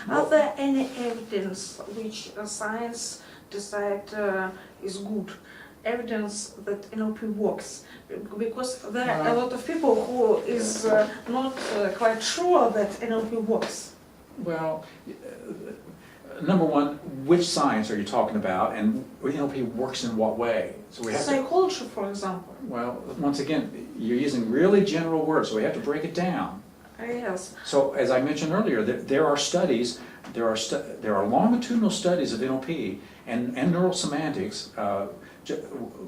Are there any evidence which science decide is good? Evidence that NLP works? Because there are a lot of people who is not quite sure that NLP works. Well, number one, which science are you talking about, and NLP works in what way? So we have Psychology, for example. well, once again, you're using really general words, so we have to break it down. Yes. So, as I mentioned earlier, there are studies, there are longitudinal studies of NLP and neurosemantics.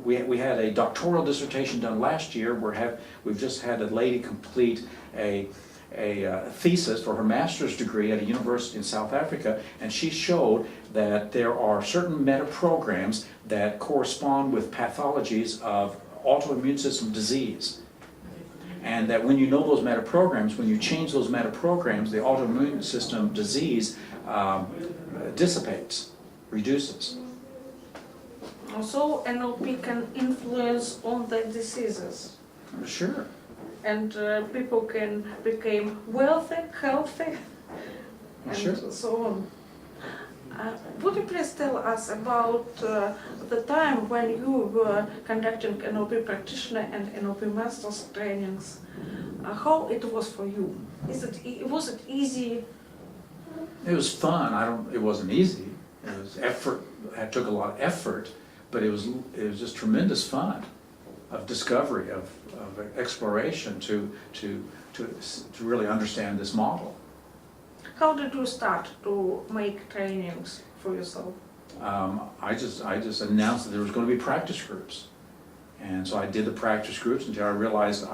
We had a doctoral dissertation done last year. We've just had a lady complete a thesis for her master's degree at a university in South Africa, and she showed that there are certain meta-programs that correspond with pathologies of autoimmune system disease. And that when you know those meta-programs, when you change those meta-programs, the autoimmune system disease dissipates, reduces. So NLP can influence on the diseases. Sure. And people can become wealthy, healthy, and Sure. so on. Would you please tell us about the time when you were conducting NLP practitioner and NLP masters trainings? How it was for you? Was it easy? It was fun. It wasn't easy. It was effort. It took a lot of effort, but it was just tremendous fun of discovery, of exploration to really understand this model. How did you start to make trainings for yourself? I just announced that there was going to be practice groups, and so I did the practice groups until I realized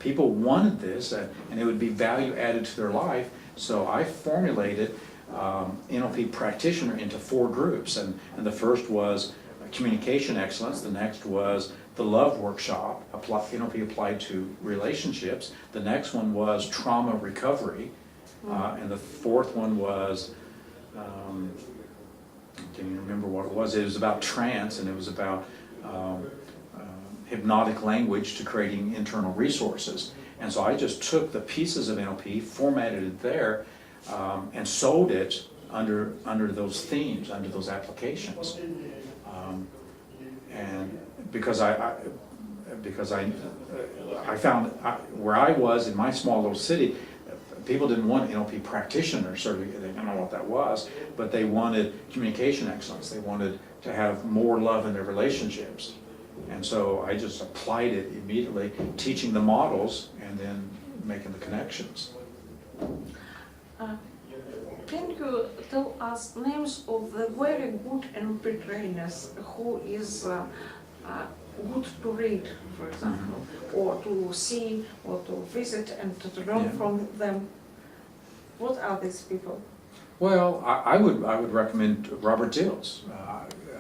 people wanted this, and it would be value added to their life. So I formulated NLP practitioner into 4 groups, and the first was communication excellence. The next was the love workshop, NLP applied to relationships. The next one was trauma recovery. And the 4th one was, I can't even remember what it was. It was about trance, and it was about hypnotic language to creating internal resources. And so I just took the pieces of NLP, formatted it there, and sold it under those themes, under those applications. And because I found where I was in my small little city, people didn't want NLP practitioner certificate. They didn't know what that was, but they wanted communication excellence. They wanted to have more love in their relationships. And so I just applied it immediately, teaching the models and then making the connections. Can you tell us names of the very good NLP trainers who is good to read, for example, or to see, or to visit and to learn from them? What are these people? Well, I would recommend Robert Dills.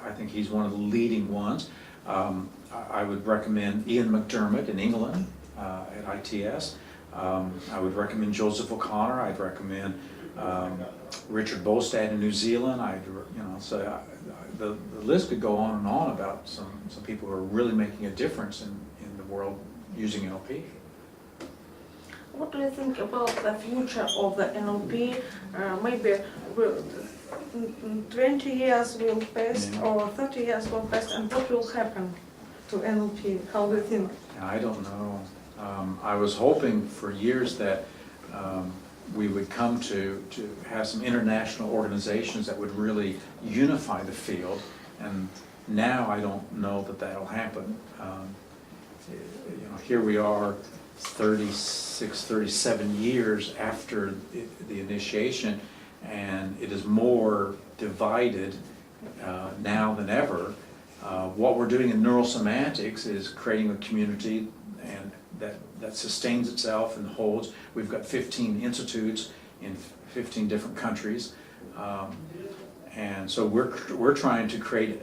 I think he's one of the leading ones. I would recommend Ian McDermott in England at ITS. I would recommend Joseph O'Connor. I'd recommend Richard Bostad in New Zealand. The list could go on and on about some people who are really making a difference in the world using NLP. What do you think about the future of the NLP? Maybe 20 years will pass or 30 years will pass, and what will happen to NLP? How do you think? I don't know. I was hoping for years that we would come to have some international organizations that would really unify the field, and now I don't know that that'll happen. Here we are 36, 37 years after the initiation, and it is more divided now than ever. What we're doing in neurosemantics is creating a community and that sustains itself and holds. We've got 15 institutes in 15 different countries, and so we're trying to create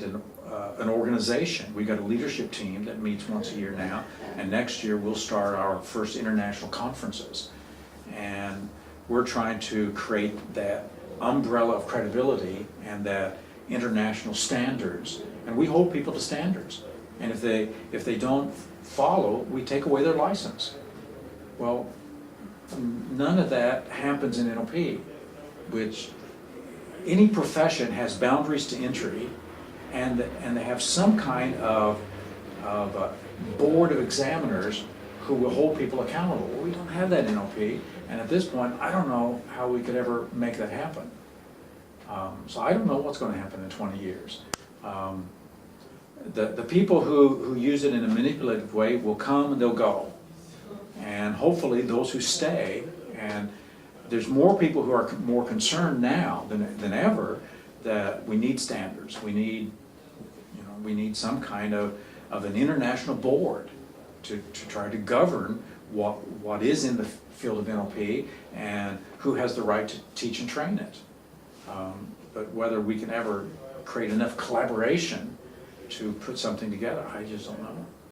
an organization. We've got a leadership team that meets once a year now, and next year we'll start our first international conferences. And we're trying to create that umbrella of credibility and that international standards, and we hold people to standards. And if they don't follow, we take away their license. Well, none of that happens in NLP. which any profession has boundaries to entry, and they have some kind of board of examiners who will hold people accountable. Well, we don't have that in NLP, and at this point, I don't know how we could ever make that happen. So I don't know what's going to happen in 20 years. The people who use it in a manipulative way will come and they'll go. And hopefully those who stay, and there's more people who are more concerned now than ever that we need standards. We need some kind of an international board to try to govern what is in the field of NLP and who has the right to teach and train it. But whether we can ever create enough collaboration to put something together, I just don't know.